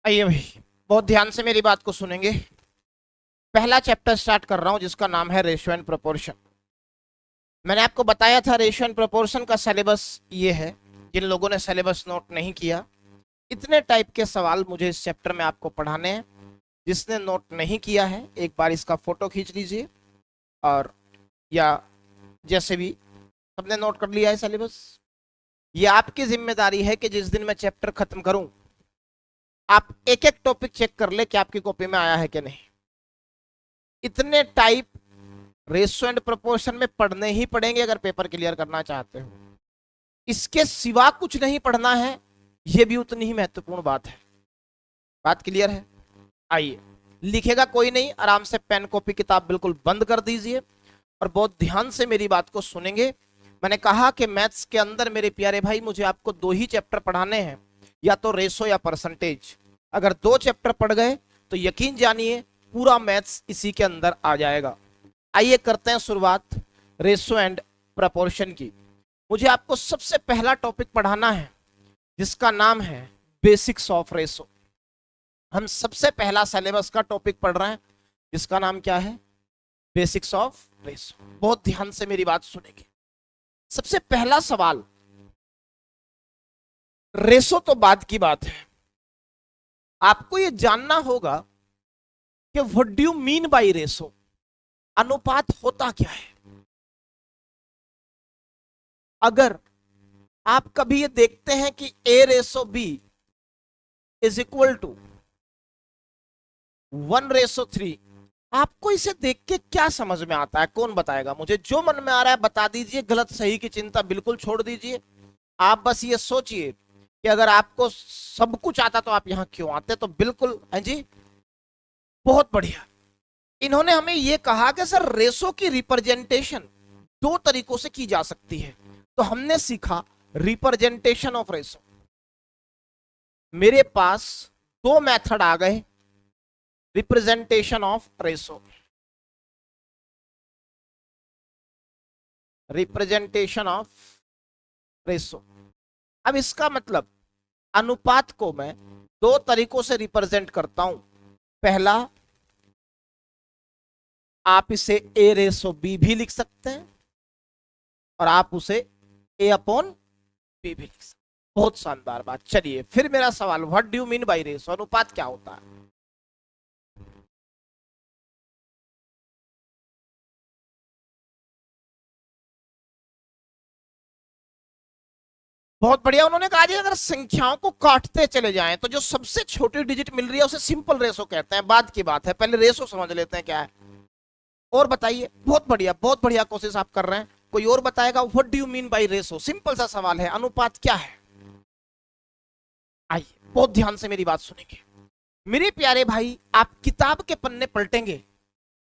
आइए भाई, बहुत ध्यान से मेरी बात को सुनेंगे। पहला चैप्टर स्टार्ट कर रहा हूं जिसका नाम है रेशियो एंड प्रोपोर्शन। मैंने आपको बताया था रेशियो एंड प्रोपोर्शन का सिलेबस ये है। जिन लोगों ने सिलेबस नोट नहीं किया, इतने टाइप के सवाल मुझे इस चैप्टर में आपको पढ़ाने हैं। जिसने नोट नहीं किया है एक बार इसका फोटो खींच लीजिए, और या जैसे भी सबने नोट कर लिया है सिलेबस, ये आपकी जिम्मेदारी है कि जिस दिन मैं चैप्टर खत्म करूं आप एक एक टॉपिक चेक कर ले कि आपकी कॉपी में आया है कि नहीं। इतने टाइप रेशियो एंड प्रोपोर्शन में पढ़ने ही पड़ेंगे अगर पेपर क्लियर करना चाहते हो। इसके सिवा कुछ नहीं पढ़ना है, यह भी उतनी ही महत्वपूर्ण बात है। बात क्लियर है? आइए, लिखेगा कोई नहीं, आराम से पेन कॉपी किताब बिल्कुल बंद कर दीजिए और बहुत ध्यान से मेरी बात को सुनेंगे। मैंने कहा कि मैथ्स के अंदर मेरे प्यारे भाई मुझे आपको दो ही चैप्टर पढ़ाने हैं, या तो रेशो या परसेंटेज। अगर दो चैप्टर पढ़ गए तो यकीन जानिए पूरा मैथ्स इसी के अंदर आ जाएगा। आइए करते हैं शुरुआत रेशो एंड प्रपोर्शन की। मुझे आपको सबसे पहला टॉपिक पढ़ाना है जिसका नाम है बेसिक्स ऑफ रेशो। हम सबसे पहला सिलेबस का टॉपिक पढ़ रहे हैं जिसका नाम क्या है? Basics of ratio. बहुत ध्यान से मेरी बात सुनेंगे। सबसे पहला सवाल, रेशो तो बाद की बात है, आपको यह जानना होगा कि what do you mean by ratio. अनुपात होता क्या है? अगर आप कभी ये देखते हैं कि A ratio B is equal to 1:3, आपको इसे देख के क्या समझ में आता है? कौन बताएगा मुझे? जो मन में आ रहा है बता दीजिए, गलत सही की चिंता बिल्कुल छोड़ दीजिए। आप बस ये सोचिए कि अगर आपको सब कुछ आता तो आप यहां क्यों आते? तो बिल्कुल है जी, बहुत बढ़िया। इन्होंने हमें यह कहा कि सर रेशो की रिप्रेजेंटेशन दो तरीकों से की जा सकती है, तो हमने सीखा रिप्रेजेंटेशन ऑफ रेशो। मेरे पास दो मेथड आ गए representation of ratio. Representation of ratio, अब इसका मतलब अनुपात को मैं दो तरीकों से रिप्रेजेंट करता हूं। पहला, आप इसे ए रेशो बी भी लिख सकते हैं और आप उसे ए अपॉन बी भी लिख सकते हैं। बहुत शानदार बात। चलिए फिर मेरा सवाल, what do you mean by ratio? अनुपात क्या होता है? बहुत बढ़िया। उन्होंने कहा जी अगर संख्याओं को काटते चले जाएं तो जो सबसे छोटी डिजिट मिल रही है उसे सिंपल रेशो कहते हैं। बाद की बात है, पहले रेशो समझ लेते हैं क्या है। और बताइए। बहुत बढ़िया, बहुत बढ़िया कोशिश आप कर रहे हैं। कोई और बताएगा what do you mean by ratio? Simple सा सवाल है, अनुपात क्या है? आइए बहुत ध्यान से मेरी बात सुनेंगे। मेरे प्यारे भाई, आप किताब के पन्ने पलटेंगे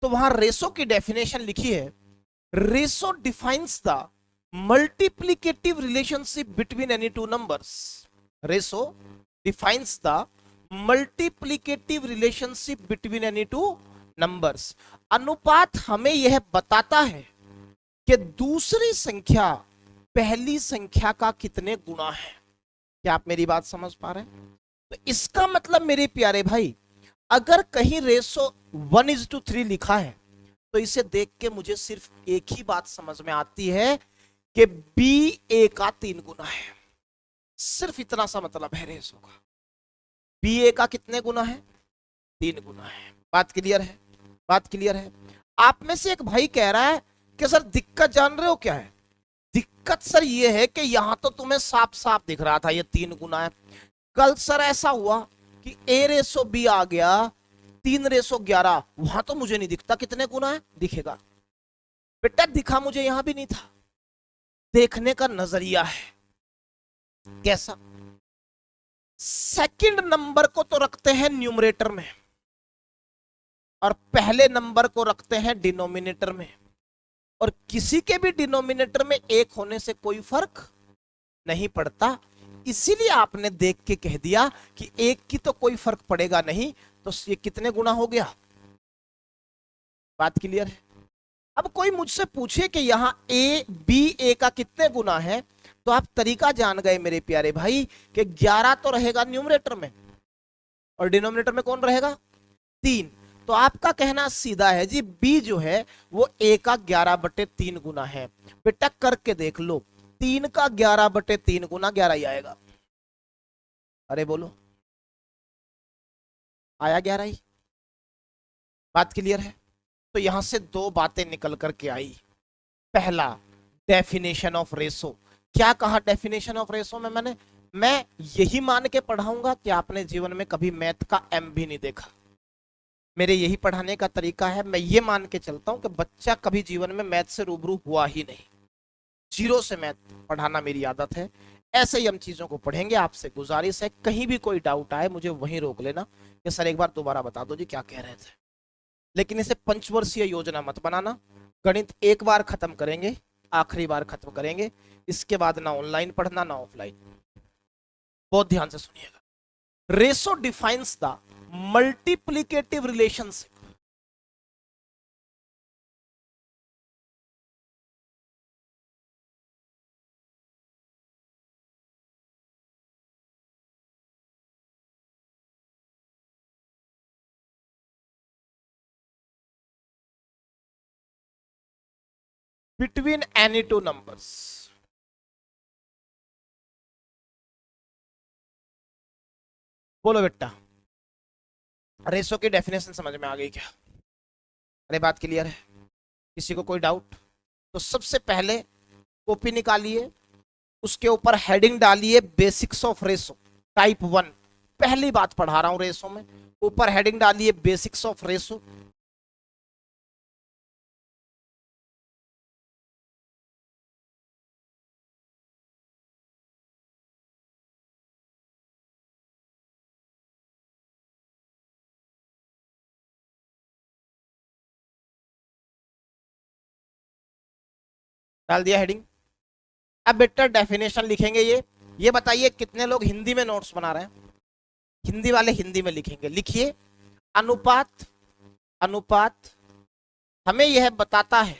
तो वहां रेशो की डेफिनेशन लिखी है। Ratio defines the multiplicative relationship between any two numbers. Ratio defines the multiplicative relationship between any two numbers. अनुपात हमें यह बताता है कि दूसरी संख्या पहली संख्या का कितने गुना है। क्या आप मेरी बात समझ पा रहे हैं? तो इसका मतलब मेरे प्यारे भाई, अगर कहीं रेशो 1:3 लिखा है तो इसे देख के मुझे सिर्फ एक ही बात समझ में आती है कि बी ए का 3 गुना है। सिर्फ इतना सा मतलब है रेशो का। बी ए का कितने गुना है? 3 गुना है। बात क्लियर है? बात क्लियर है? आप में से एक भाई कह रहा है कि सर दिक्कत जान रहे हो क्या है? दिक्कत सर ये है कि यहां तो तुम्हें साफ साफ दिख रहा था ये 3 गुना है। कल सर ऐसा हुआ कि ए रेशो बी आ गया 3:11, वहां तो मुझे नहीं दिखता कितने गुना है। दिखेगा बेटा, दिखा मुझे यहां भी नहीं था। देखने का नजरिया है। कैसा? सेकंड नंबर को तो रखते हैं न्यूमरेटर में और पहले नंबर को रखते हैं डिनोमिनेटर में, और किसी के भी डिनोमिनेटर में एक होने से कोई फर्क नहीं पड़ता। इसीलिए आपने देख के कह दिया कि एक की तो कोई फर्क पड़ेगा नहीं, तो ये कितने गुना हो गया। बात क्लियर है? अब कोई मुझसे पूछे कि यहां ए बी ए का कितने गुना है, तो आप तरीका जान गए मेरे प्यारे भाई कि 11 तो रहेगा न्यूमरेटर में और डिनोमिनेटर में कौन रहेगा, 3। तो आपका कहना सीधा है जी, b जो है वो a का 11/3 गुना है। बेटा करके देख लो, 3 का 11/3 गुना 11 ही आएगा। अरे बोलो, आया 11 ही। बात क्लियर है। तो यहां से दो बातें निकल करके आई। पहला, डेफिनेशन ऑफ रेशो। क्या कहा डेफिनेशन ऑफ रेशो में मैंने, मैं यही मान के पढ़ाऊंगा कि आपने जीवन में कभी मैथ का एम भी नहीं देखा। मेरे यही पढ़ाने का तरीका है, मैं ये मान के चलता हूं कि बच्चा कभी जीवन में मैथ से रूबरू हुआ ही नहीं। जीरो से मैथ पढ़ाना मेरी आदत है। ऐसे ही हम चीजों को पढ़ेंगे। आपसे गुजारिश है, कहीं भी कोई डाउट आए मुझे वहीं रोक लेना कि सर एक बार दोबारा बता दो जी क्या कह रहे थे। लेकिन इसे पंचवर्षीय योजना मत बनाना। गणित एक बार खत्म करेंगे, आखिरी बार खत्म करेंगे, इसके बाद ना ऑनलाइन पढ़ना ना ऑफलाइन। बहुत ध्यान से सुनिएगा। Ratio defines the multiplicative relationship. Between any two numbers. बोलो बेटा, रेशो की डेफिनेशन समझ में आ गई क्या? अरे बात क्लियर है, किसी को कोई डाउट? तो सबसे पहले कॉपी निकालिए, उसके ऊपर हेडिंग डालिए बेसिक्स ऑफ रेशो टाइप 1। पहली बात पढ़ा रहा हूं रेशो में, ऊपर हेडिंग डालिए बेसिक्स ऑफ रेशो। डाल दिया हेडिंग। अब बेटा डेफिनेशन लिखेंगे ये बताइए कितने लोग हिंदी में नोट्स बना रहे हैं? हिंदी वाले हिंदी में लिखेंगे। लिखिए, अनुपात, अनुपात हमें यह बताता है,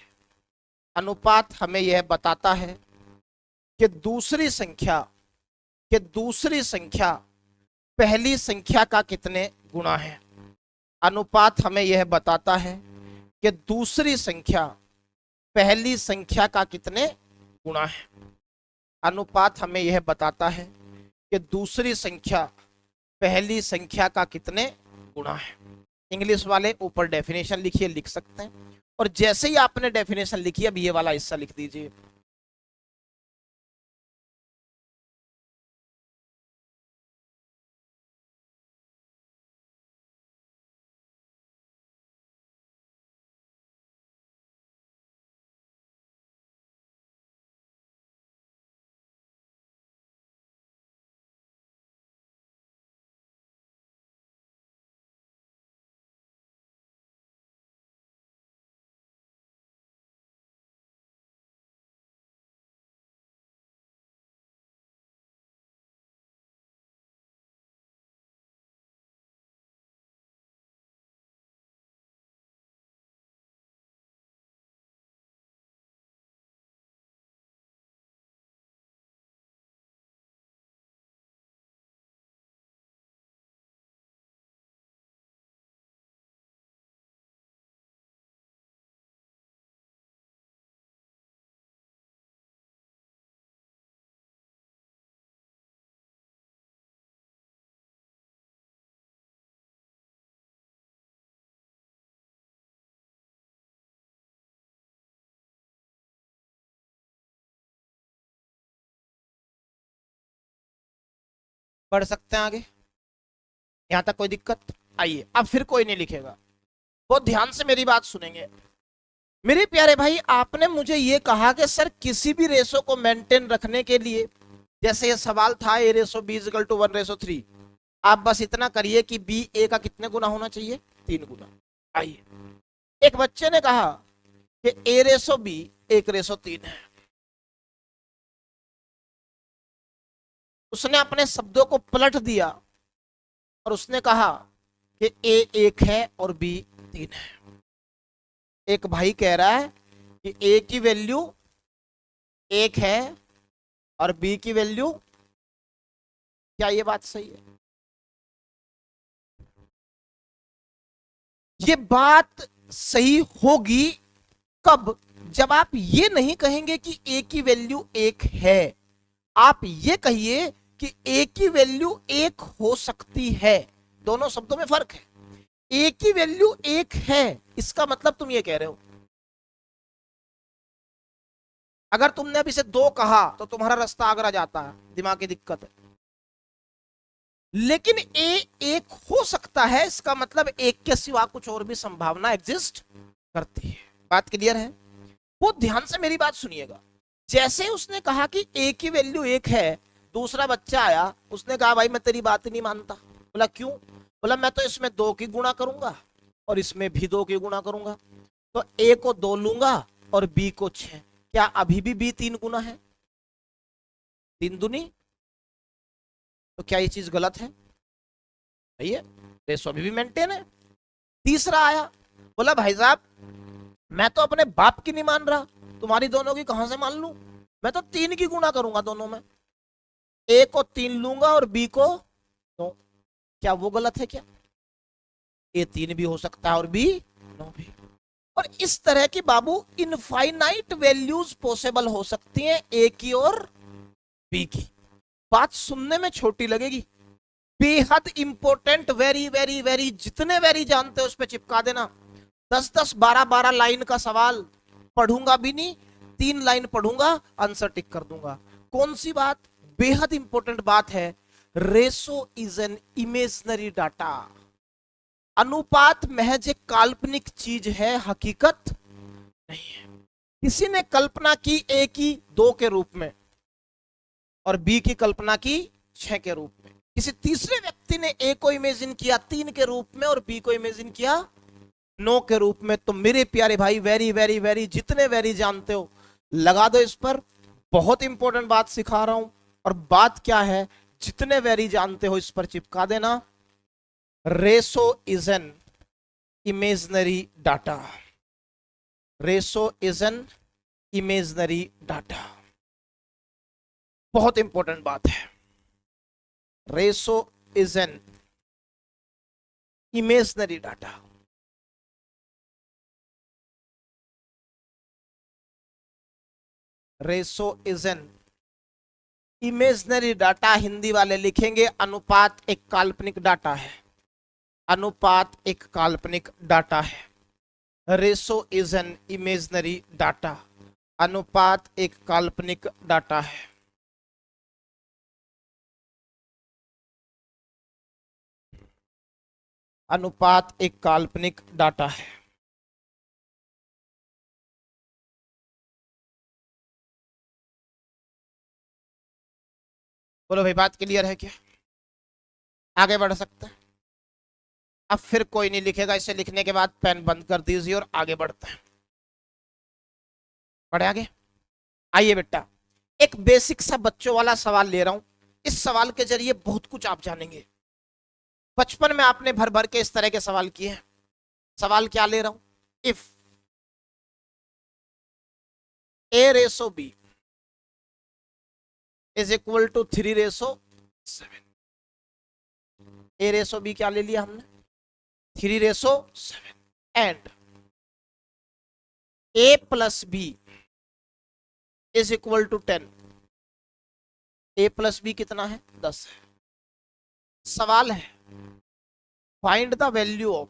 अनुपात हमें यह बताता है कि दूसरी संख्या, कि दूसरी संख्या पहली संख्या का कितने गुणा है। अनुपात हमें यह बताता है कि दूसरी संख्या पहली संख्या का कितने गुणा है। अनुपात हमें यह बताता है कि दूसरी संख्या पहली संख्या का कितने गुणा है। इंग्लिश वाले ऊपर डेफिनेशन लिखिए, लिख सकते हैं। और जैसे ही आपने डेफिनेशन लिखी, अब ये वाला हिस्सा लिख दीजिए। पढ़ सकते हैं आगे? यहां तक कोई दिक्कत? आइए, अब फिर कोई नहीं लिखेगा। बहुत ध्यान से मेरी बात सुनेंगे। मेरे प्यारे भाई, आपने मुझे ये कहा कि सर किसी भी रेशो को मेंटेन रखने के लिए, जैसे ये सवाल था ए रेशो बी इक्वल टू 1:3, आप बस इतना करिए कि बी ए का कितने गुना होना चाहिए, 3 गुना। आइए, एक बच्चे ने कहा कि ए रेशो बी 1:3 है। उसने अपने शब्दों को पलट दिया और उसने कहा कि ए 1 है और बी 3 है। एक भाई कह रहा है कि ए की वैल्यू 1 है और बी की वैल्यू, क्या ये बात सही है? ये बात सही होगी कब? जब आप ये नहीं कहेंगे कि ए की वैल्यू एक है, आप ये कहिए कि ए की वैल्यू एक हो सकती है। दोनों शब्दों में फर्क है। ए की वैल्यू एक है, इसका मतलब तुम ये कह रहे हो। अगर तुमने अभी से दो कहा तो तुम्हारा रास्ता आगरा जाता है, दिमाग की दिक्कत है। लेकिन ए एक हो सकता है, इसका मतलब एक के सिवा कुछ और भी संभावना एग्जिस्ट करती है। बात क्लियर है? वो ध्यान से मेरी बात सुनिएगा। जैसे उसने कहा कि ए की वैल्यू एक है, दूसरा बच्चा आया, उसने कहा भाई मैं तेरी बात नहीं मानता। बोला क्यों? बोला मैं तो इसमें दो की गुणा करूंगा और इसमें भी दो की गुणा करूंगा, तो ए को दो लूंगा और बी को छह। क्या अभी भी बी तीन गुना है? तीन दुनी? तो क्या ये चीज गलत है? भैया रेशो अभी भी मेंटेन है। तीसरा आया, बोला भाई साहब मैं तो अपने बाप की नहीं मान रहा, तुम्हारी दोनों की कहां से मान लूं? मैं तो तीन की गुणा करूंगा दोनों में, ए को तीन लूंगा और बी को दो। क्या वो गलत है क्या? ए तीन भी हो सकता है और बी नौ भी। और इस तरह की बाबू इनफाइनाइट वैल्यूज पॉसिबल हो सकती हैं ए की और बी की। बात सुनने में छोटी लगेगी, बेहद इंपॉर्टेंट, वेरी वेरी वेरी। जितने वेरी जानते हो उस पर चिपका देना। 10-10 12-12 लाइन का सवाल पढ़ूंगा भी नहीं, 3 लाइन पढ़ूंगा, आंसर टिक कर दूंगा। कौन सी बात? बेहद इंपॉर्टेंट बात है। Ratio is an imaginary data. अनुपात महज एक काल्पनिक चीज है, हकीकत नहीं है। किसी ने कल्पना की ए की 2 के रूप में और बी की कल्पना की 6 के रूप में। किसी तीसरे व्यक्ति ने ए को इमेजिन किया 3 के रूप में और बी को इमेजिन किया 9 के रूप में। तो मेरे प्यारे भाई वेरी वेरी वेरी, जितने वेरी जानते हो लगा दो इस पर। बहुत इंपॉर्टेंट बात सिखा रहा हूं। और बात क्या है? जितने वेरी जानते हो इस पर चिपका देना। Ratio is an imaginary data. Ratio is an imaginary data. बहुत इंपॉर्टेंट बात है। Ratio is an imaginary data. Ratio is an imaginary data. Hindi वाले लिखेंगे अनुपात एक काल्पनिक डाटा है। अनुपात एक काल्पनिक डाटा है। Ratio is an imaginary data. अनुपात एक काल्पनिक डाटा है। अनुपात एक काल्पनिक डाटा है। बोलो भाई बात क्लियर है क्या? आगे बढ़ सकते हैं? अब फिर कोई नहीं लिखेगा, इसे लिखने के बाद पेन बंद कर दीजिए और आगे बढ़ते हैं। बढ़े आगे। आइए बेटा, एक बेसिक सा बच्चों वाला सवाल ले रहा हूं। इस सवाल के जरिए बहुत कुछ आप जानेंगे। बचपन में आपने भर भर के इस तरह के सवाल किए हैं। सवाल क्या ले रहा हूं? If A ratio B is equal to 3:7। A ratio B क्या ले लिया हमने? 3:7। And A plus B is equal to 10। A plus B कितना है? 10 है। सवाल है find the value of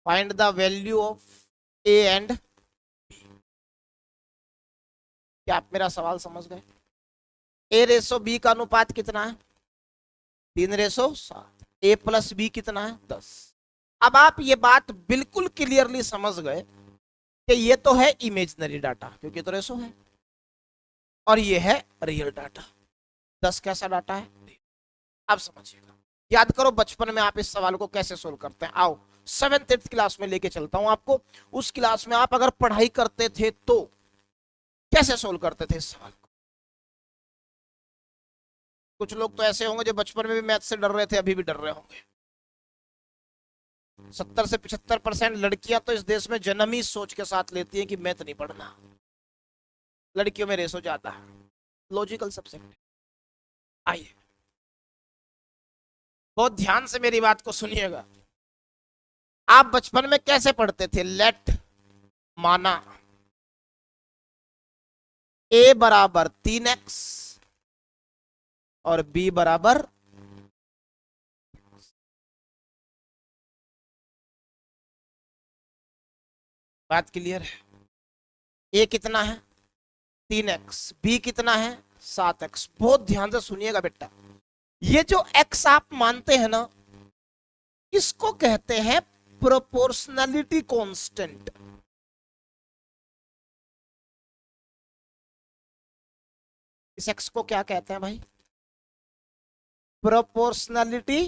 find the value of A and. क्या आप मेरा सवाल समझ गए? ए रेसो बी का अनुपात कितना है? 3:7। ए प्लस बी कितना है? 10। अब आप ये बात बिल्कुल क्लियरली समझ गए कि ये तो है इमेजिनरी डाटा, क्योंकि तो रेसो है, और ये है रियल डाटा। 10 कैसा डाटा है? अब समझिएगा। याद करो बचपन में आप इस सवाल को कैसे सोल्व करते हैं। आओ 7th-8th क्लास में लेके चलता हूं आपको। उस क्लास में आप अगर पढ़ाई करते थे तो कैसे सोल्व करते थे इस सवाल को? कुछ लोग तो ऐसे होंगे जो बचपन में भी मैथ से डर रहे थे, अभी भी डर रहे होंगे। 70 से 75% लड़कियां तो इस देश में जन्म ही सोच के साथ लेती हैं कि मैथ नहीं पढ़ना। लड़कियों में रेशो ज्यादा है। Logical subject. आइए बहुत ध्यान से मेरी बात को सुनिएगा। आप बचपन में कैसे पढ़ते थे? लेट माना ए बराबर 3x और बी बराबर, बात क्लियर है? ए कितना है? 3x। बी कितना है? 7x। बहुत ध्यान से सुनिएगा बेटा, ये जो x आप मानते हैं ना, इसको कहते हैं प्रोपोर्शनलिटी कांस्टेंट। इस x को क्या कहते हैं भाई? Proportionality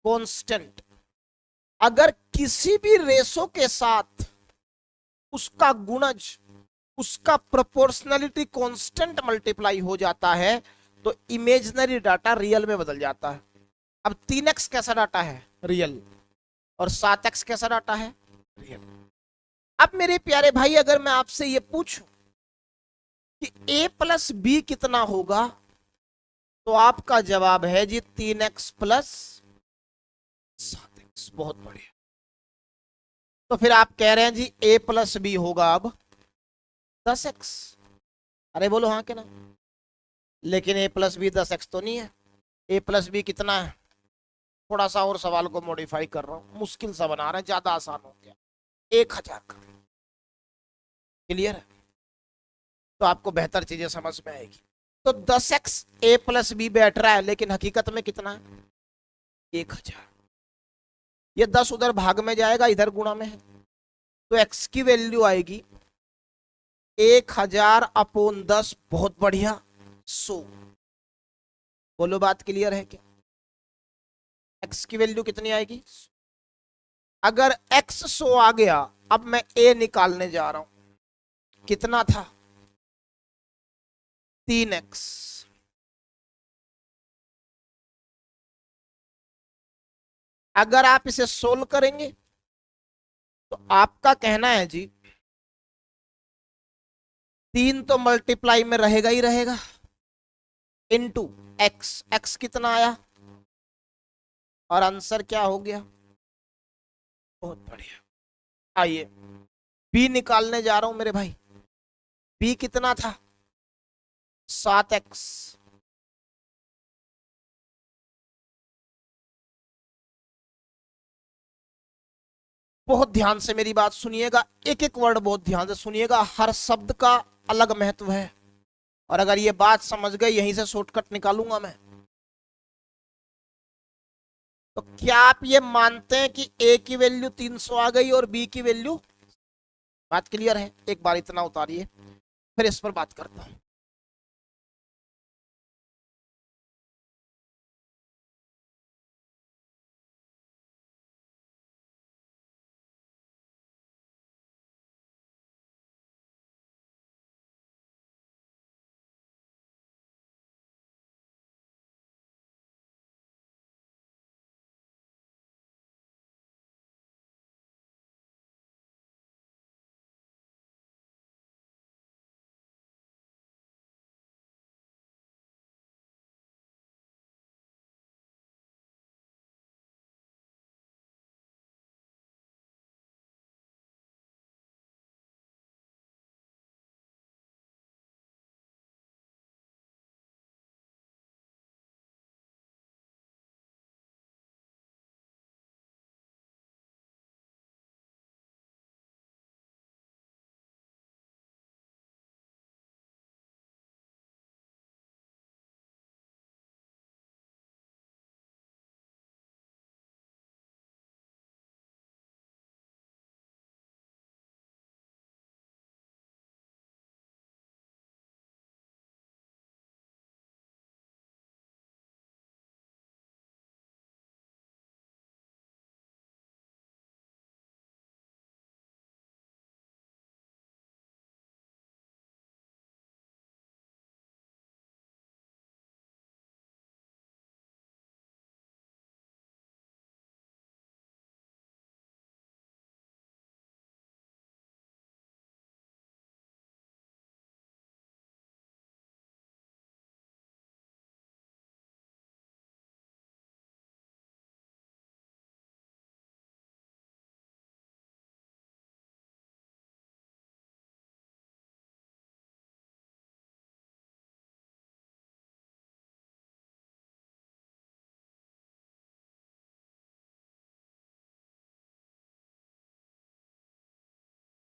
constant. अगर किसी भी रेशो के साथ उसका गुणज, उसका प्रोपोर्शनलिटी कांस्टेंट मल्टीप्लाई हो जाता है तो इमेजिनरी डाटा रियल में बदल जाता है। अब 3x कैसा डाटा है? रियल। और 7x कैसा डाटा है? रियल। अब मेरे प्यारे भाई, अगर मैं आपसे ये पूछूं कि a प्लस बी कितना होगा, तो आपका जवाब है जी 3x प्लस 7x। बहुत बढ़िया। तो फिर आप कह रहे हैं जी a प्लस बी होगा अब 10x। अरे बोलो हाँ के ना? लेकिन a प्लस बी 10x तो नहीं है। a प्लस बी कितना है? थोड़ा सा और सवाल को मॉडिफाई कर रहा हूं, मुश्किल सा बना रहे हैं, ज्यादा आसान हो गया। 1000 का। क्लियर है? तो आपको बेहतर चीजें समझ में आएगी। तो 10x a प्लस बी बैठ रहा है, लेकिन हकीकत में कितना है? 1000। ये 10 उधर भाग में जाएगा, इधर गुणा में है, तो x की वैल्यू आएगी 1000/10। बहुत बढ़िया। 100। बोलो बात क्लियर है क्या? x की वैल्यू कितनी आएगी? अगर x 100 आ गया, अब मैं a निकालने जा रहा हूं। कितना था? 3x। अगर आप इसे सोल्व करेंगे तो आपका कहना है जी 3 तो मल्टीप्लाई में रहेगा ही रहेगा, इनटू x। x कितना आया और आंसर क्या हो गया? बहुत बढ़िया। आइए b निकालने जा रहा हूं मेरे भाई। b कितना था? 7x। बहुत ध्यान से मेरी बात सुनिएगा, एक एक वर्ड बहुत ध्यान से सुनिएगा, हर शब्द का अलग महत्व है। और अगर ये बात समझ गए, यहीं से शॉर्टकट निकालूंगा मैं। तो क्या आप ये मानते हैं कि a की वैल्यू 300 आ गई और b की वैल्यू? बात क्लियर है? एक बार इतना उतारिए, फिर इस पर बात करता हूं।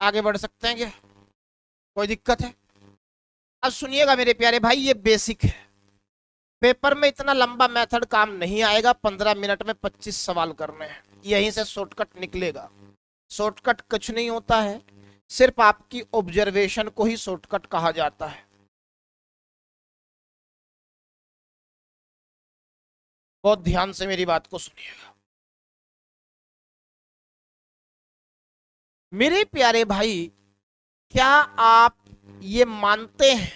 आगे बढ़ सकते हैं क्या? कोई दिक्कत है? अब सुनिएगा मेरे प्यारे भाई, ये बेसिक है। पेपर में इतना लंबा मेथड काम नहीं आएगा। 15 मिनट में 25 सवाल करने हैं, यहीं से शॉर्टकट निकलेगा। शॉर्टकट कुछ नहीं होता है, सिर्फ आपकी ऑब्जर्वेशन को ही शॉर्टकट कहा जाता है। बहुत ध्यान से मेरी बात को सुनिएगा मेरे प्यारे भाई। क्या आप ये मानते हैं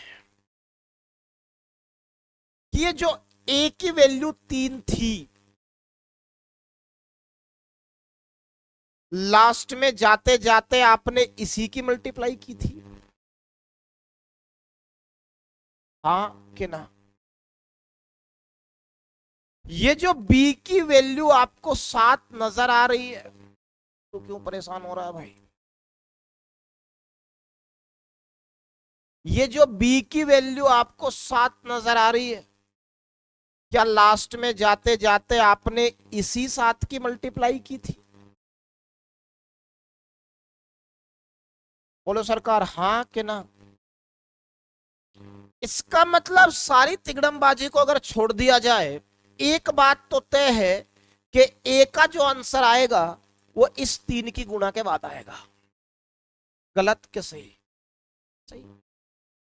कि ये जो ए की वैल्यू 3 थी, लास्ट में जाते जाते आपने इसी की मल्टीप्लाई की थी? हाँ कि ना? ये जो बी की वैल्यू आपको 7 नजर आ रही है, तो क्यों परेशान हो रहा है भाई? ये जो बी की वैल्यू आपको 7 नजर आ रही है, क्या लास्ट में जाते जाते आपने इसी 7 की मल्टीप्लाई की थी? बोलो सरकार, हाँ कि ना? इसका मतलब सारी तिगड़मबाजी को अगर छोड़ दिया जाए, एक बात तो तय है कि ए का जो आंसर आएगा वो इस 3 की गुणा के बाद आएगा। गलत के सही? सही।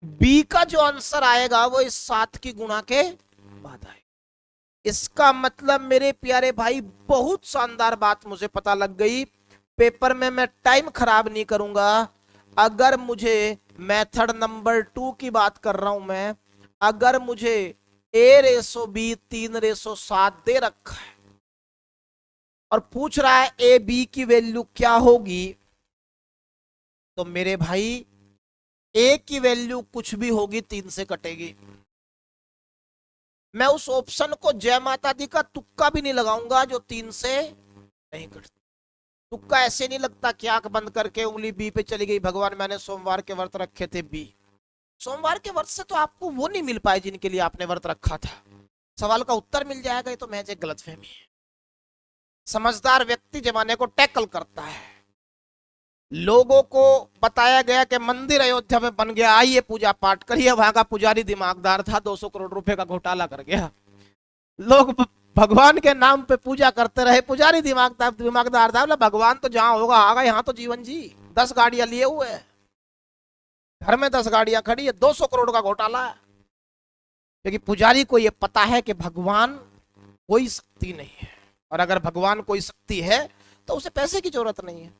बी का जो आंसर आएगा वो इस 7 की गुणा के बाद आएगा। इसका मतलब मेरे प्यारे भाई, बहुत शानदार बात मुझे पता लग गई। पेपर में मैं टाइम खराब नहीं करूंगा। अगर मुझे मेथड नंबर 2 की बात कर रहा हूं मैं, अगर मुझे A/B 3/7 दे रखा है और पूछ रहा है ए बी की वैल्यू क्या होगी, तो मेरे भाई ए की वैल्यू कुछ भी होगी 3 से कटेगी। मैं उस ऑप्शन को जय माता दी का तुक्का भी नहीं लगाऊंगा जो 3 से नहीं कटती। तुक्का ऐसे नहीं लगता कि आंख बंद करके उंगली बी पे चली गई, भगवान मैंने सोमवार के व्रत रखे थे बी। सोमवार के व्रत से तो आपको वो नहीं मिल पाए जिनके लिए आपने व्रत रखा था। सवाल का उत्तर मिल जाएगा, ये तो महज एक गलतफहमी है। समझदार व्यक्ति जमाने को टैकल करता है। लोगों को बताया गया कि मंदिर अयोध्या में बन गया, आइए पूजा पाठ करिए। वहां का पुजारी दिमागदार था, 200 करोड़ रुपए का घोटाला कर गया। लोग भगवान के नाम पे पूजा करते रहे, पुजारी दिमागदार था, भगवान तो जहां होगा आगा, यहाँ तो जीवन जी। 10 गाड़ियां लिए हुए है, घर में 10 गाड़ियां खड़ी है, 200 करोड़ का घोटाला है। क्योंकि पुजारी को यह पता है कि भगवान कोई शक्ति नहीं है, और अगर भगवान कोई शक्ति है तो उसे पैसे की जरूरत नहीं है।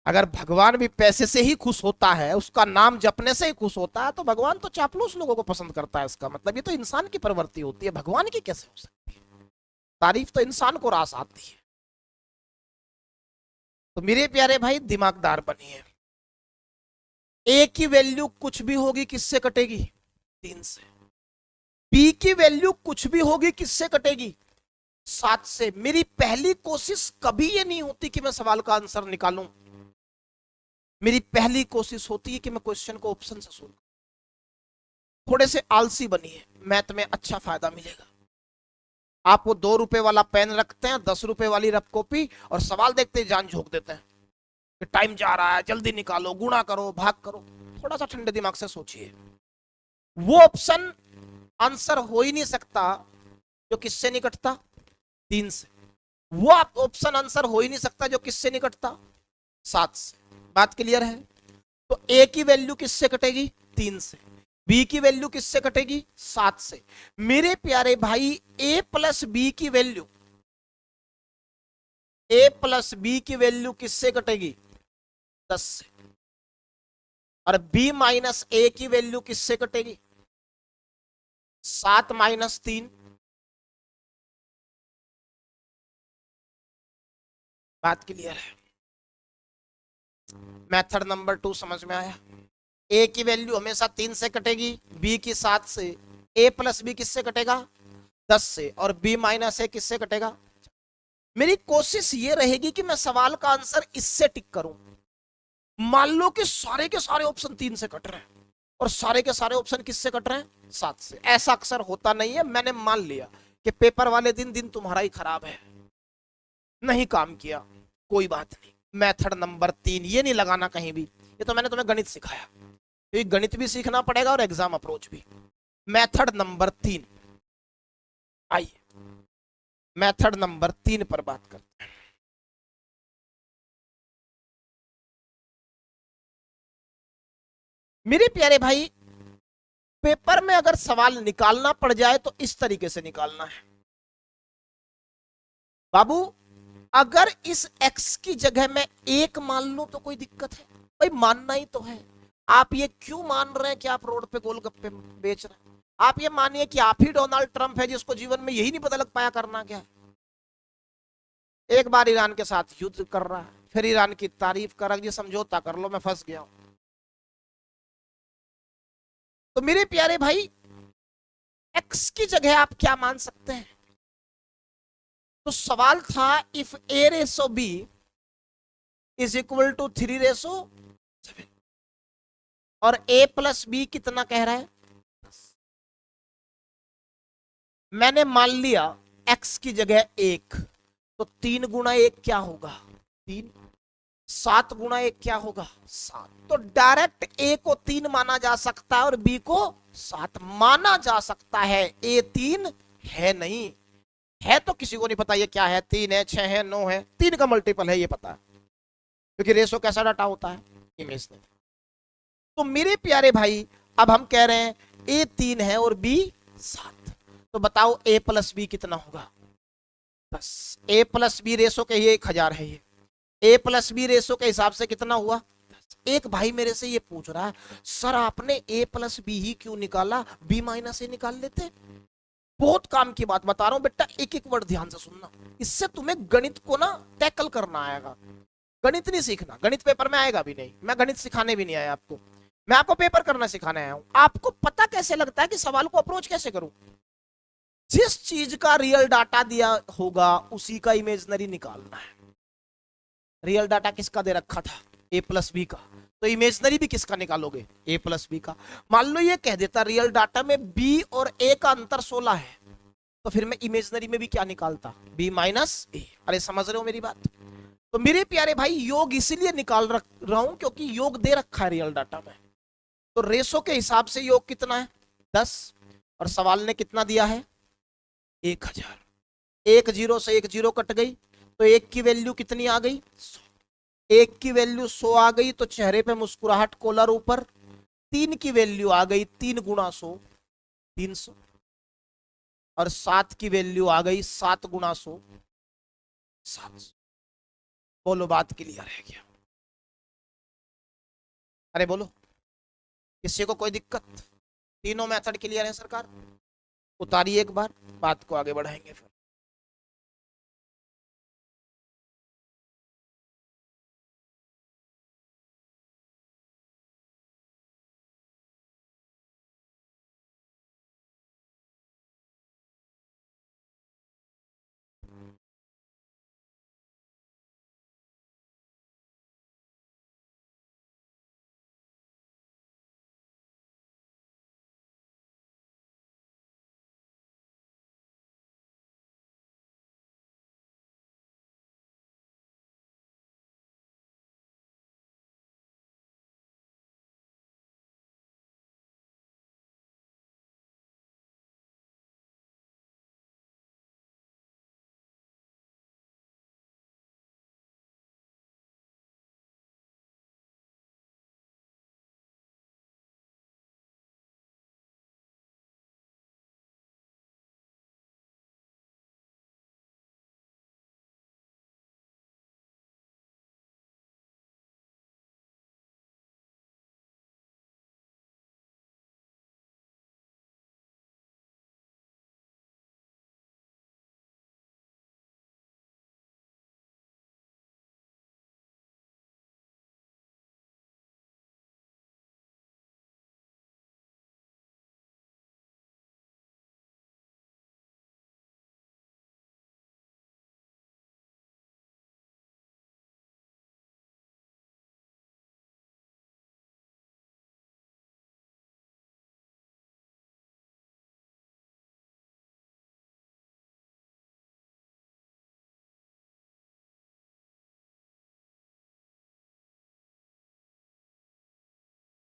अगर भगवान भी पैसे से ही खुश होता है, उसका नाम जपने से ही खुश होता है, तो भगवान तो चापलूस लोगों को पसंद करता है। इसका मतलब ये तो इंसान की प्रवृत्ति होती है, भगवान की कैसे हो सकती है? तारीफ तो इंसान को रास आती है। तो मेरे प्यारे भाई दिमागदार बनिए। ए की वैल्यू कुछ भी होगी किससे कटेगी? 3 से। बी की वैल्यू कुछ भी होगी किससे कटेगी? 7 से। मेरी पहली कोशिश कभी ये नहीं होती कि मैं सवाल का आंसर निकालूं। मेरी पहली कोशिश होती है कि मैं क्वेश्चन को ऑप्शन से सोल्व। थोड़े से आलसी बनिए, मैथ में अच्छा फायदा मिलेगा। आप वो 2 रुपए वाला पेन रखते हैं, 10 रुपए वाली रफ कॉपी, और सवाल देखते ही जान झोंक देते हैं कि टाइम जा रहा है, जल्दी निकालो, गुणा करो, भाग करो। थोड़ा सा ठंडे दिमाग से सोचिए। वो ऑप्शन आंसर हो ही नहीं सकता जो किससे निकटता? 3 से। वो ऑप्शन आंसर हो ही नहीं सकता जो किससे निकटता? 7 से। बात क्लियर है? तो ए की वैल्यू किससे कटेगी? 3 से। बी की वैल्यू किससे कटेगी? 7 से। मेरे प्यारे भाई, ए प्लस बी की वैल्यू, ए प्लस बी की वैल्यू किससे कटेगी? 10 से। और बी माइनस ए की वैल्यू किससे कटेगी? 7 माइनस 3। बात क्लियर है? मेथड नंबर 2 समझ में आया? ए की वैल्यू हमेशा 3 से कटेगी, बी की 7 से। ए प्लस बी किससे कटेगा? 10 से। और बी माइनस ए किससे कटेगा? मेरी कोशिश ये रहेगी कि मैं सवाल का आंसर इससे टिक करूं। मान लो कि सारे के सारे ऑप्शन 3 से कट रहे हैं, और सारे के सारे ऑप्शन किससे कट रहे हैं? 7 से। ऐसा अक्सर होता नहीं है, मैंने मान लिया कि पेपर वाले दिन तुम्हारा ही खराब है, नहीं काम किया, कोई बात नहीं। मेथड नंबर 3, ये नहीं लगाना कहीं भी, ये तो मैंने तुम्हें गणित सिखाया, तो ये गणित भी सीखना पड़ेगा और एग्जाम अप्रोच भी। मेथड नंबर 3, आइए मेथड नंबर 3 पर बात करते हैं। मेरे प्यारे भाई, पेपर में अगर सवाल निकालना पड़ जाए तो इस तरीके से निकालना है बाबू। अगर इस x की जगह में 1 मान लूं तो कोई दिक्कत है? भाई मानना ही तो है। आप ये क्यों मान रहे हैं कि आप रोड पे गोलगप्पे बेच रहे हैं? आप ये मानिए कि आप ही डोनाल्ड ट्रंप है जिसको जीवन में यही नहीं पता लग पाया करना क्या है। एक बार ईरान के साथ युद्ध कर रहा है, फिर ईरान की तारीफ कर रहा है, समझौता कर लो मैं फंस गया हूं। तो मेरे प्यारे भाई, x की जगह आप क्या मान सकते हैं? तो सवाल था if a ratio b is equal to 3:7 और a प्लस बी कितना कह रहा है? मैंने मान लिया x की जगह 1, तो 3 × 1 क्या होगा? 3। 7 × 1 क्या होगा? 7। तो डायरेक्ट a को 3 माना जा सकता है और b को 7 माना जा सकता है। a 3 है नहीं है, तो किसी को नहीं पता ये क्या है, 3 है, 6 है, 9 है, 3 का मल्टीपल है ये पता है, क्योंकि रेशो कैसा डाटा होता है, इमेज में। तो मेरे प्यारे भाई, अब हम कह रहे हैं a 3 है और b 7, तो बताओ a प्लस बी कितना होगा? 10। a प्लस बी रेशो के ये 1000 है, ये a प्लस बी रेशो के हिसाब से कितना हुआ? एक भाई मेरे से ये पूछ रहा है, सर आपने a प्लस बी ही क्यों निकाला, b माइनस ए निकाल लेते? बहुत काम की बात बता रहा हूं बेटा, एक एक वर्ड ध्यान से सुनना, इससे तुम्हें गणित को ना टैकल करना आएगा। गणित नहीं सीखना, गणित पेपर में आएगा भी नहीं, मैं गणित सिखाने भी नहीं आया आपको, मैं आपको पेपर करना सिखाने आया हूं। आपको पता कैसे लगता है कि सवाल को अप्रोच कैसे करूं? जिस चीज का रियल डाटा दिया होगा उसी का इमेजनरी निकालना है। रियल डाटा किसका दे रखा था? a प्लस बी का, तो इमेजनरी भी किसका निकालोगे? a प्लस बी का। मान लो ये कह देता रियल डाटा में b और a का अंतर 16 है, तो फिर मैं इमेजनरी में भी क्या निकालता? b माइनस ए। अरे समझ रहे हो मेरी बात? तो मेरे प्यारे भाई, योग इसीलिए निकाल रहा हूं क्योंकि योग दे रखा है रियल डाटा में। तो रेशो के हिसाब से योग कितना है? 10। और सवाल ने कितना दिया है? 1000। एक जीरो से एक जीरो कट गई, तो एक की वैल्यू कितनी आ गई? 100। एक की वैल्यू 100 आ गई तो चेहरे पे मुस्कुराहट, कॉलर ऊपर। 3 की वैल्यू आ गई, 3 × 100 300। और 7 की वैल्यू आ गई 7 × 100 700। बोलो बात क्लियर है क्या? अरे बोलो, किसी को कोई दिक्कत? तीनों मेथड क्लियर है सरकार? उतारिए एक बार, बात को आगे बढ़ाएंगे फिर।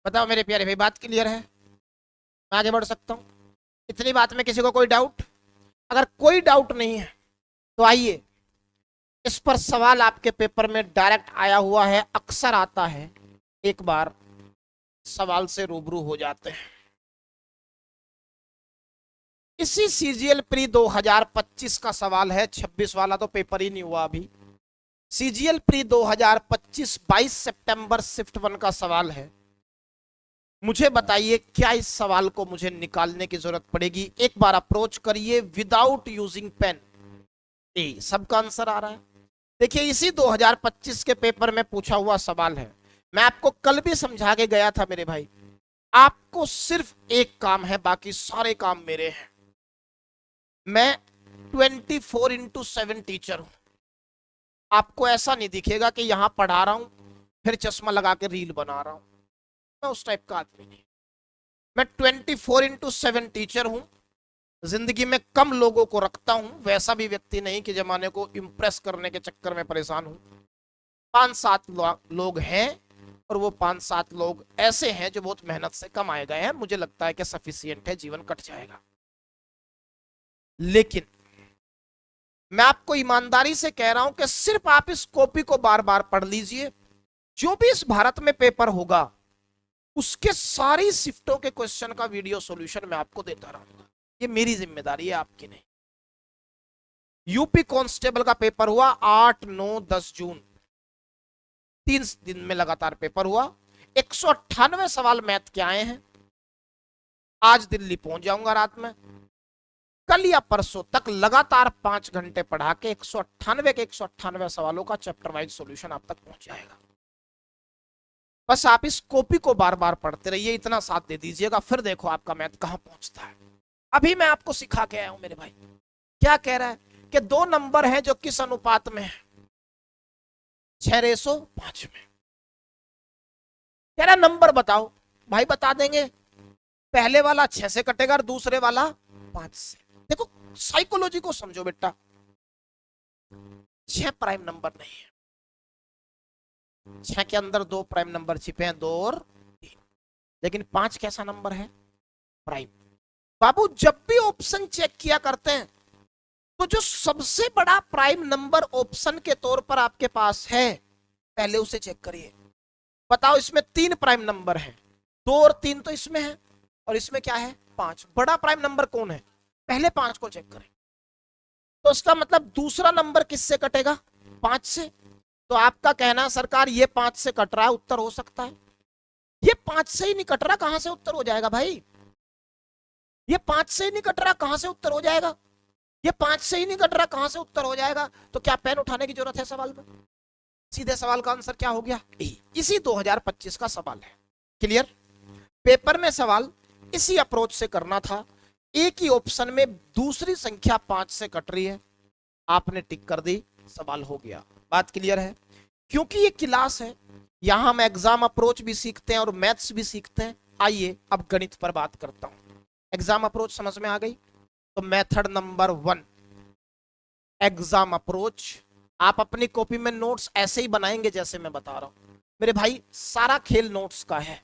बताओ मेरे प्यारे भाई, बात क्लियर है? मैं आगे बढ़ सकता हूँ? इतनी बात में किसी को कोई डाउट? अगर कोई डाउट नहीं है तो आइए, इस पर सवाल आपके पेपर में डायरेक्ट आया हुआ है, अक्सर आता है, एक बार सवाल से रूबरू हो जाते हैं। इसी सीजीएल प्री 2025 का सवाल है, 26 वाला तो पेपर ही नहीं हुआ अभी। सीजीएल प्री 2025 22 सितंबर शिफ्ट 1 का सवाल है। मुझे बताइए, क्या इस सवाल को मुझे निकालने की जरूरत पड़ेगी? एक बार अप्रोच करिए विदाउट यूजिंग पेन। ए, सबका आंसर आ रहा है। देखिए, इसी 2025 के पेपर में पूछा हुआ सवाल है। मैं आपको कल भी समझा के गया था मेरे भाई, आपको सिर्फ एक काम है, बाकी सारे काम मेरे हैं। मैं 24/7 टीचर हूं। आपको ऐसा नहीं दिखेगा कि यहां पढ़ा रहा हूं फिर चश्मा लगा के रील बना रहा हूं। मैं उस टाइप का आदमी नहीं। मैं 24/7 टीचर हूं। जिंदगी में कम लोगों को रखता हूं, वैसा भी व्यक्ति नहीं कि जमाने को इंप्रेस करने के चक्कर में परेशान हूं। 5-7 लोग हैं, और वो 5-7 लोग ऐसे हैं जो बहुत मेहनत से कमाए गए हैं। मुझे लगता है कि सफिशियंट है, जीवन कट जाएगा। लेकिन मैं आपको ईमानदारी से कह रहा हूं कि सिर्फ आप इस कॉपी को बार बार पढ़ लीजिए। जो भी इस भारत में पेपर होगा, उसके सारी शिफ्टों के क्वेश्चन का वीडियो सॉल्यूशन मैं आपको देता रहूंगा। ये मेरी जिम्मेदारी है, आपकी नहीं। यूपी कांस्टेबल का पेपर हुआ 8, 9, 10 जून, 3 दिन में लगातार पेपर हुआ। 198 सवाल मैथ के आए हैं। आज दिल्ली पहुंच जाऊंगा रात में। कल या परसों तक लगातार 5 घंटे पढ़ा के 198 के 198 सवालों का चैप्टर वाइज सॉल्यूशन आप तक पहुंच जाएगा। बस आप इस कॉपी को बार बार पढ़ते रहिए, इतना साथ दे दीजिएगा, फिर देखो आपका मैथ कहां पहुंचता है। अभी मैं आपको सिखा के आया हूं मेरे भाई। क्या कह रहा है कि 2 नंबर हैं जो किस अनुपात में है? 6:5 में। कह रहा नंबर बताओ। भाई बता देंगे, पहले वाला 6 से कटेगा और दूसरे वाला 5 से। देखो, साइकोलॉजी को समझो बेटा। 6 प्राइम नंबर नहीं है। 6 के अंदर 2 प्राइम नंबर छिपे हैं, 2 और 3। लेकिन 5 कैसा नंबर है? प्राइम। बाबू, जब भी ऑप्शन चेक किया करते हैं तो जो सबसे बड़ा प्राइम नंबर ऑप्शन के तौर पर आपके पास है, पहले उसे चेक करिए। बताओ, इसमें 3 प्राइम नंबर है, 2 और 3 तो इसमें है, और इसमें क्या है? 5। बड़ा प्राइम नंबर कौन है? पहले 5 को चेक करें। तो इसका मतलब दूसरा नंबर किससे कटेगा? 5 से। तो आपका कहना सरकार ये 5 से कट रहा है, उत्तर हो सकता है। ये 5 से ही नहीं कट रहा, कहां से उत्तर हो जाएगा भाई? ये 5 से ही नहीं कट रहा, कहां से उत्तर हो जाएगा? ये 5 से ही नहीं कट रहा, कहां से उत्तर हो जाएगा? तो क्या पेन उठाने की जरूरत है सवाल में? सीधे सवाल का आंसर क्या हो गया? ए। इसी 2025 का सवाल है। क्लियर? पेपर में सवाल इसी अप्रोच से करना था। एक ही ऑप्शन में दूसरी संख्या 5 से कट रही है, आपने टिक कर दी, सवाल हो गया। बात क्लियर है? क्योंकि ये क्लास है, यहां हम एग्जाम अप्रोच भी सीखते हैं और मैथ्स भी सीखते हैं। आइए अब गणित पर बात करता हूं। एग्जाम अप्रोच समझ में आ गई? तो मेथड नंबर 1, एग्जाम अप्रोच। आप अपनी कॉपी में नोट्स ऐसे ही बनाएंगे जैसे मैं बता रहा हूं मेरे भाई। सारा खेल नोट्स का है।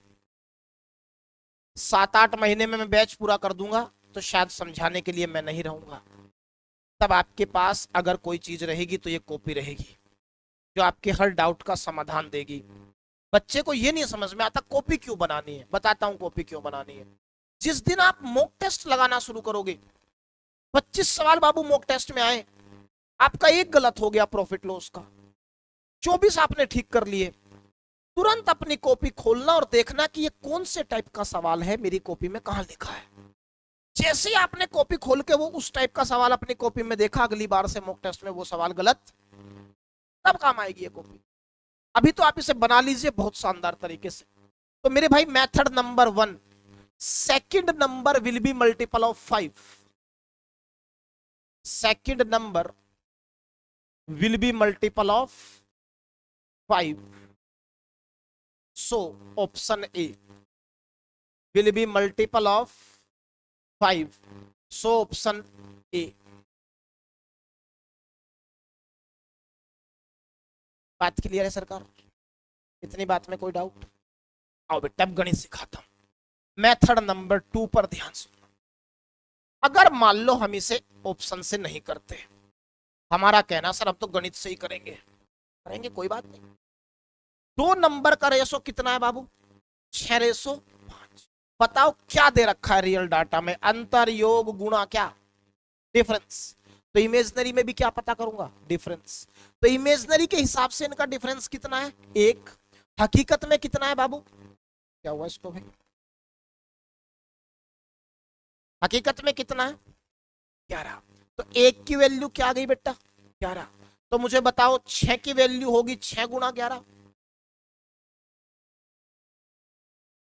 7-8 महीने में मैं बैच पूरा कर दूंगा, तो शायद समझाने के लिए मैं नहीं रहूंगा। तब आपके पास अगर कोई चीज रहेगी तो ये कॉपी रहेगी, जो आपके हर डाउट का समाधान देगी। बच्चे को ये नहीं समझ में आता कॉपी क्यों बनानी है। बताता हूं कॉपी क्यों बनानी है। जिस दिन आप मॉक टेस्ट लगाना शुरू करोगे, 25 सवाल बाबू मॉक टेस्ट में आए, आपका एक गलत हो गया प्रॉफिट लॉस का, 24 आपने ठीक कर लिए, तुरंत अपनी कॉपी खोलना और देखना कि ये कौन से टाइप का सवाल है, मेरी कॉपी में कहां लिखा है। जैसे ही आपने कॉपी खोल के वो उस टाइप का सवाल अपनी कॉपी में देखा, अगली बार से मॉक टेस्ट में वो सवाल गलत, तब काम आएगी ये कॉपी। अभी तो आप इसे बना लीजिए बहुत शानदार तरीके से। तो मेरे भाई, method number 1, second number will be multiple of 5। Second number will be multiple of 5. So option A will be multiple of 5. So option A. बात क्लियर है सरकार? इतनी बात में कोई डाउट? आओ बेटा अब गणित सिखाता हूं। मेथड नंबर 2 पर ध्यान सुनो। अगर मान लो हम इसे ऑप्शन से नहीं करते, हमारा कहना सर हम तो गणित से ही करेंगे, करेंगे कोई बात नहीं। 2 नंबर का रेशो कितना है बाबू? 6:5। बताओ क्या दे रखा है रियल डाटा में? अंतर, योग, गुणा, क्या? डिफरेंस। तो इमेजनरी में भी क्या पता करूंगा? डिफरेंस। तो इमेजनरी के हिसाब से इनका डिफरेंस कितना है? 1। हकीकत में कितना है बाबू? क्या हुआ इसको भाई? हकीकत में कितना है? 11। तो 1 की वैल्यू क्या आ गई बेटा? 11। तो मुझे बताओ 6 की वैल्यू होगी 6 गुणा 11।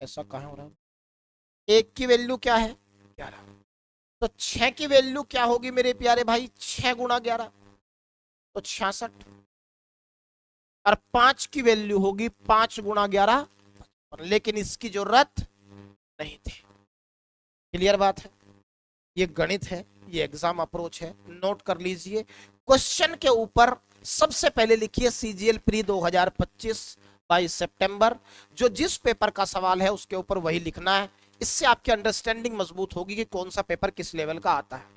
ऐसा कहां हो रहा है? 1 की वैल्यू क्या है? 11। तो 6 की वैल्यू क्या होगी मेरे प्यारे भाई? 6 गुणा 11 तो 66। और 5 की वैल्यू होगी 5 गुणा 11, लेकिन इसकी जरूरत नहीं थी। क्लियर बात है? ये गणित है, ये एग्जाम अप्रोच है, नोट कर लीजिए। क्वेश्चन के ऊपर सबसे पहले लिखिए सीजीएल प्री 2025 22 सितंबर। जो जिस पेपर का सवाल है उसके ऊपर वही लिखना है। इससे आपकी अंडरस्टैंडिंग मजबूत होगी कि कौन सा पेपर किस लेवल का आता है।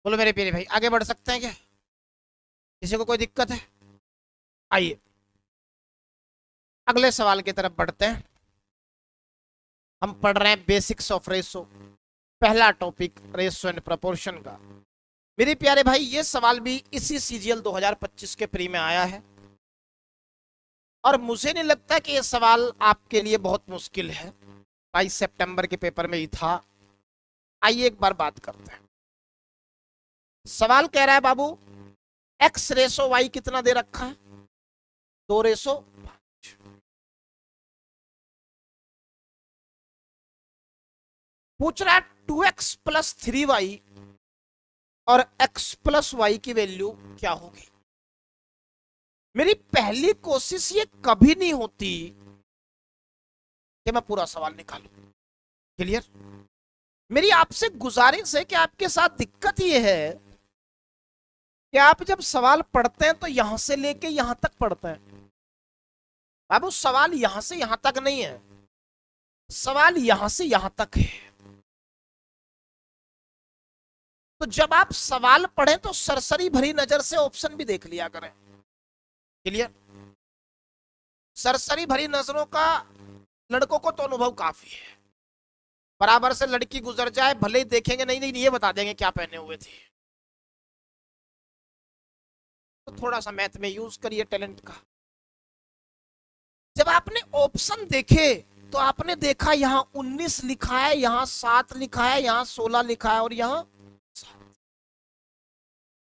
बोलो मेरे प्यारे भाई, आगे बढ़ सकते हैं क्या? किसी को कोई दिक्कत है? आइए अगले सवाल की तरफ बढ़ते हैं। हम पढ़ रहे हैं बेसिक्स ऑफ रेशो, पहला टॉपिक रेशो एंड प्रोपोर्शन का। मेरे प्यारे भाई ये सवाल भी इसी सीजीएल 2025 के प्री में आया है, और मुझे नहीं लगता कि ये सवाल आपके लिए बहुत मुश्किल है। 22 सितंबर के पेपर में ही था। आइए एक बार बात करते हैं। सवाल कह रहा है बाबू एक्स रेशो वाई कितना दे रखा है? 2:5। पूछ रहा है 2x प्लस 3y और x प्लस वाई की वैल्यू क्या होगी। मेरी पहली कोशिश ये कभी नहीं होती कि मैं पूरा सवाल निकालूं, क्लियर। मेरी आपसे गुजारिश है कि आपके साथ दिक्कत ये है कि आप जब सवाल पढ़ते हैं तो यहां से लेके यहां तक पढ़ते हैं। बाबू सवाल यहां से यहां तक नहीं है, सवाल यहां से यहां तक है। तो जब आप सवाल पढ़ें तो सरसरी भरी नजर से ऑप्शन भी देख लिया करें। क्लियर। सरसरी भरी नजरों का लड़कों को तो अनुभव काफी है। बराबर से लड़की गुजर जाए, भले ही देखेंगे नहीं नहीं ये बता देंगे क्या पहने हुए थे। तो थोड़ा सा मैथ में यूज करिए टैलेंट का। जब आपने ऑप्शन देखे तो आपने देखा यहां 19 लिखा है, यहां 7 लिखा है, यहां 16 लिखा है और यहां 7।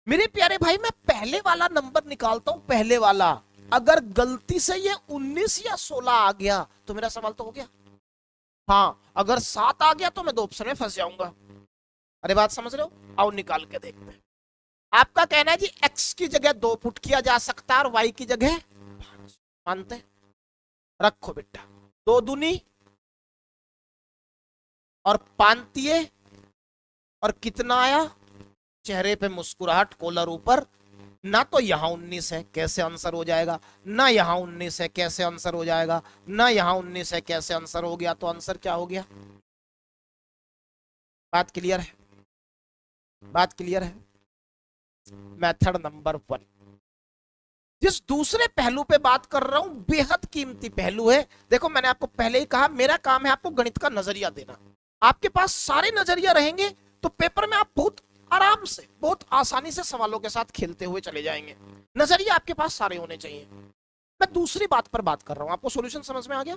मेरे प्यारे भाई मैं पहले वाला नंबर निकालता हूं, पहले वाला। अगर गलती से ये 19 या 16 आ गया तो मेरा सवाल तो हो गया। हाँ अगर 7 आ गया तो मैं 2 ऑप्शन में फंस जाऊंगा। अरे बात समझ रहे हो? आओ निकाल के देखते हैं। आपका कहना है जी x की जगह 2 पुट किया जा सकता है और y की जगह 5। मानते हैं? रखो बेटा, 2 दूनी और 5 तिये और कितना आया? चेहरे पे मुस्कुराहट, कॉलर ऊपर। ना तो यहां 19 है, कैसे आंसर हो जाएगा? ना यहां 19 है, कैसे आंसर हो जाएगा? ना यहां 19 है, कैसे आंसर हो गया? तो आंसर क्या हो गया? बात क्लियर है? बात क्लियर है? Method number 1। जिस दूसरे पहलू पे बात कर रहा हूं बेहद कीमती पहलू है। देखो मैंने आपको पहले ही कहा मेरा काम है आपको गणित का नजरिया देना। आपके पास सारे नजरिया रहेंगे तो पेपर में आप बहुत आराम से, बहुत आसानी से सवालों के साथ खेलते हुए चले जाएंगे। नजरिया आपके पास सारे होने चाहिए। मैं दूसरी बात पर बात कर रहा हूं, आपको सॉल्यूशन समझ में आ गया?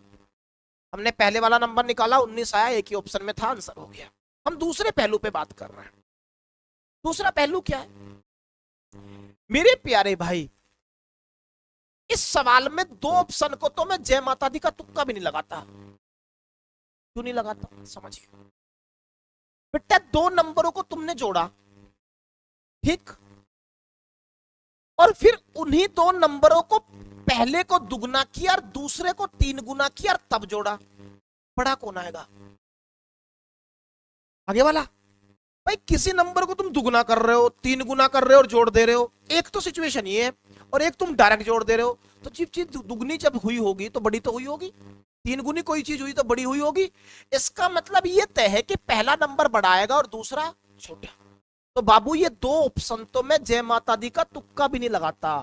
हमने पहले वाला नंबर निकाला, 19 आया, एक ही ऑप्शन में था, आंसर हो गया। हम दूसरे पहलू पे बात कर रहे हैं। दूसरा पहलू क्या है मेरे प्यारे भाई? इस सवाल में 2 ऑप्शन को तो मैं जय माता दी का तुक्का भी नहीं लगाता। क्यों नहीं लगाता समझिए। बेटा 2 नंबरों को तुमने जोड़ा, ठीक, और फिर उन्हीं 2 नंबरों को पहले को दुगना किया और दूसरे को 3 गुना किया और तब जोड़ा। बड़ा कौन आएगा? आगे वाला। भाई किसी नंबर को तुम दुगना कर रहे हो, 3 गुना कर रहे हो और जोड़ दे रहे हो, एक तो सिचुएशन ये है, और एक तुम डायरेक्ट जोड़ दे रहे हो। तो जब चीज दुगनी जब हुई होगी तो बड़ी तो हुई होगी, 3 गुनी कोई चीज हुई तो बड़ी हुई होगी। इसका मतलब ये तय है कि पहला नंबर बड़ा आएगा और दूसरा छोटा। तो बाबू ये 2 ऑप्शन तो मैं जय माता दी का तुक्का भी नहीं लगाता।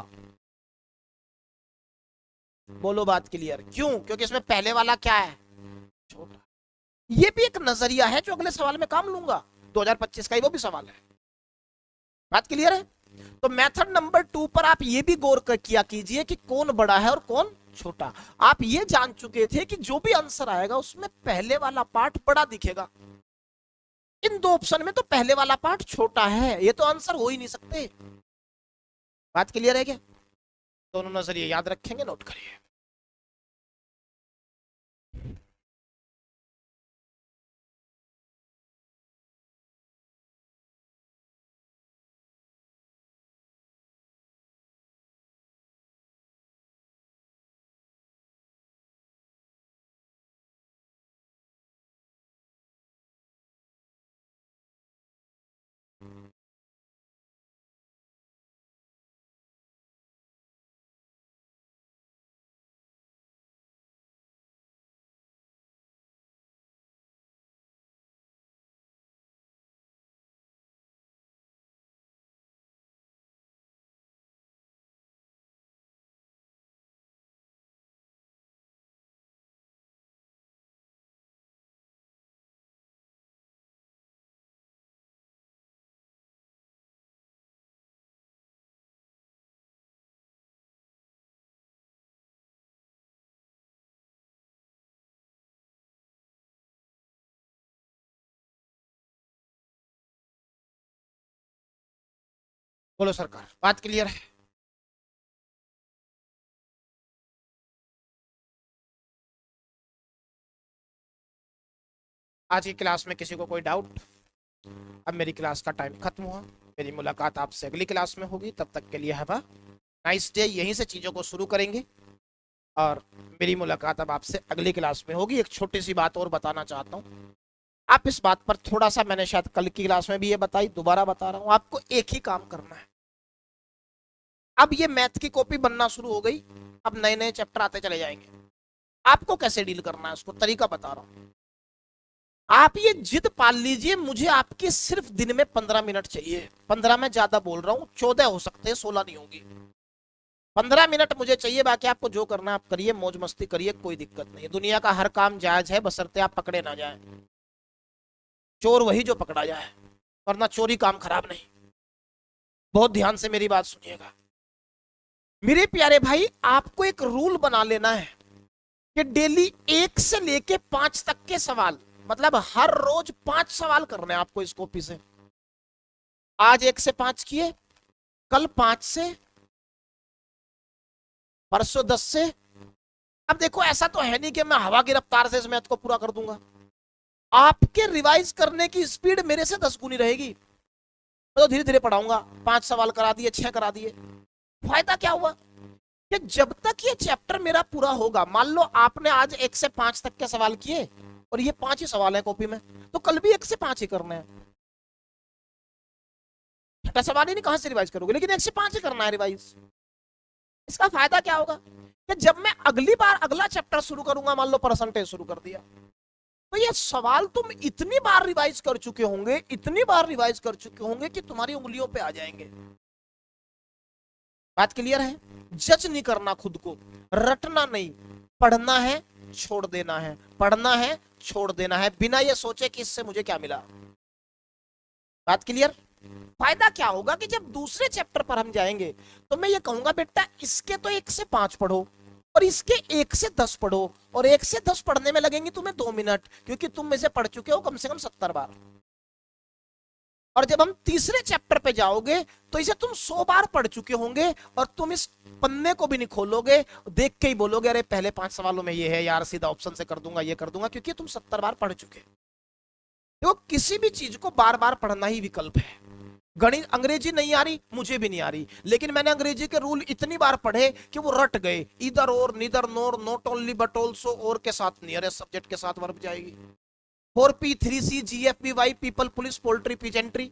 बोलो बात क्लियर? क्यों? क्योंकि इसमें पहले वाला क्या है? छोटा। ये भी एक नजरिया है जो अगले सवाल में काम लूंगा, 2025 का ही वो भी सवाल है। बात क्लियर है? तो मेथड नंबर 2 पर आप ये भी गौर किया कीजिए कि कौन बड़ा है और कौन छोटा। आप ये जान चुके थे कि जो भी आंसर आएगा उसमें पहले वाला पार्ट बड़ा दिखेगा। इन 2 ऑप्शन में तो पहले वाला पार्ट छोटा है, ये तो आंसर हो ही नहीं सकते। बात क्लियर है क्या? दोनों नजरिए याद रखेंगे, नोट करिए। बोलो सरकार, बात क्लियर है? आज की क्लास में किसी को कोई डाउट? अब मेरी क्लास का टाइम खत्म हुआ, मेरी मुलाकात आपसे अगली क्लास में होगी। तब तक के लिए हैव अ नाइस डे। यहीं से चीजों को शुरू करेंगे और मेरी मुलाकात अब आपसे अगली क्लास में होगी। एक छोटी सी बात और बताना चाहता हूँ, आप इस बात पर थोड़ा सा, मैंने शायद कल की क्लास में भी ये बताई, दोबारा बता रहा हूं, आपको एक ही काम करना है। अब ये मैथ की कॉपी बनना शुरू हो गई, अब नए नए चैप्टर आते चले जाएंगे। आपको कैसे डील करना है उसको तरीका बता रहा हूं। आप ये जिद पाल लीजिए, मुझे आपके सिर्फ दिन में 15 मिनट चाहिए। 15 में ज्यादा बोल रहा हूं, 14 हो सकते हैं, 16 नहीं होगी। 15 मिनट मुझे चाहिए, बाकी आपको जो करना आप करिए, मौज मस्ती करिए, कोई दिक्कत नहीं। दुनिया का हर काम जायज है, बशर्ते आप पकड़े ना जाए। चोर वही जो पकड़ा जाए, वरना चोरी काम खराब नहीं। बहुत ध्यान से मेरी बात सुनिएगा मेरे प्यारे भाई। आपको एक रूल बना लेना है कि डेली 1 से लेके 5 तक के सवाल, मतलब हर रोज 5 सवाल करने हैं आपको इस कॉपी से। आज 1 से 5 किए, कल 5 से, परसों 10 से। अब देखो ऐसा तो है नहीं कि मैं हवा की रफ्तार से इस मैथ को पूरा कर दूंगा। आपके रिवाइज करने की स्पीड मेरे से 10 गुनी रहेगी। तो धीरे धीरे पढ़ाऊंगा। 5 सवाल करा दिए, 6 करा दिए, फायदा क्या हुआ कि जब तक ये चैप्टर मेरा पूरा होगा, मान लो आपने आज 1 से 5 तक के सवाल किए और ये 5 ही सवाल है कॉपी में, तो कल भी 1 से 5 ही करने हैं। छठा सवाल ही नहीं, कहां से रिवाइज करोगे, लेकिन 1 से 5 ही करना है रिवाइज। इसका फायदा क्या होगा कि जब मैं अगली बार अगला चैप्टर शुरू करूंगा, मान लो परसेंटेज शुरू कर दिया, तो ये सवाल तुम इतनी बार रिवाइज कर चुके होंगे, इतनी बार रिवाइज कर चुके होंगे कि तुम्हारी उंगलियों पे आ जाएंगे। बात क्लियर है? जज नहीं करना खुद को, रटना नहीं, पढ़ना है छोड़ देना है, पढ़ना है छोड़ देना है, बिना ये सोचे कि इससे मुझे क्या मिला। बात क्लियर? फायदा क्या होगा कि जब दूसरे चैप्टर पर हम जाएंगे तो मैं ये कहूंगा बेटा इसके तो 1 से 5 पढ़ो और इसके 1 से 10 पढ़ो, और 1 से 10 पढ़ने में लगेंगे तुम्हें 2 मिनट, क्योंकि तुम इसे पढ़ चुके हो कम से कम 70 बार। और जब हम तीसरे चैप्टर पे जाओगे तो इसे तुम 100 बार पढ़ चुके होंगे और तुम इस पन्ने को भी नहीं खोलोगे, देख के ही बोलोगे अरे पहले 5 सवालों में ये है यार, सीधा ऑप्शन से कर दूंगा, ये कर दूंगा, क्योंकि तुम 70 बार पढ़ चुके। देखो किसी भी चीज को बार बार पढ़ना ही विकल्प है। गणित, अंग्रेजी नहीं आ रही, मुझे भी नहीं आ रही, लेकिन मैंने अंग्रेजी के रूल इतनी बार पढ़े कि वो रट गए। इधर और, neither NOR, not only but also, और के साथ नियरेस्ट सब्जेक्ट के साथ वर्ब जाएगी। 4P 3C GFPY, people police poultry peasantry,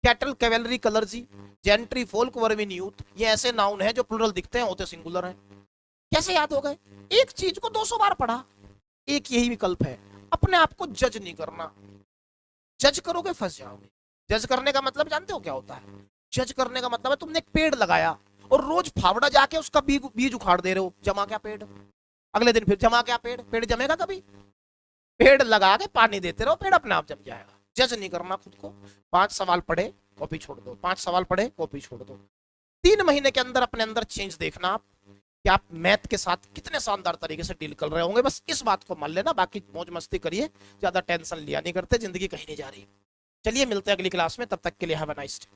cattle cavalry clergy, gentry folk vermin youth, ये ऐसे नाउन है जो प्लुरल दिखते हैं, होते सिंगुलर हैं। कैसे याद हो गए? एक चीज को 200 बार पढ़ा। एक यही विकल्प है, अपने आप को जज नहीं करना। जज करोगे फंस जाओगे। जज करने का मतलब जानते हो क्या होता है? जज करने का मतलब है तुमने एक पेड़ लगाया और रोज फावड़ा जाके उसका बीज उखाड़ दे रहे हो, जमा क्या पेड़, अगले दिन फिर जमा क्या पेड़, पेड़ जमेगा कभी? पेड़ लगा के पानी देते रहो, पेड़ अपने आप जम जाएगा। जज नहीं करना खुद को। 5 सवाल पढ़े कॉपी छोड़ दो, 5 सवाल पढ़े कॉपी छोड़ दो। 3 महीने के अंदर अपने अंदर चेंज देखना आप कि आप मैथ के साथ कितने शानदार तरीके से डील कर रहे होंगे। बस इस बात को मान लेना, बाकी मौज मस्ती करिए, ज्यादा टेंशन लिया नहीं करते, जिंदगी कहीं नहीं जा रही। चलिए मिलते हैं अगली क्लास में, तब तक के लिए हैव अ नाइस डे।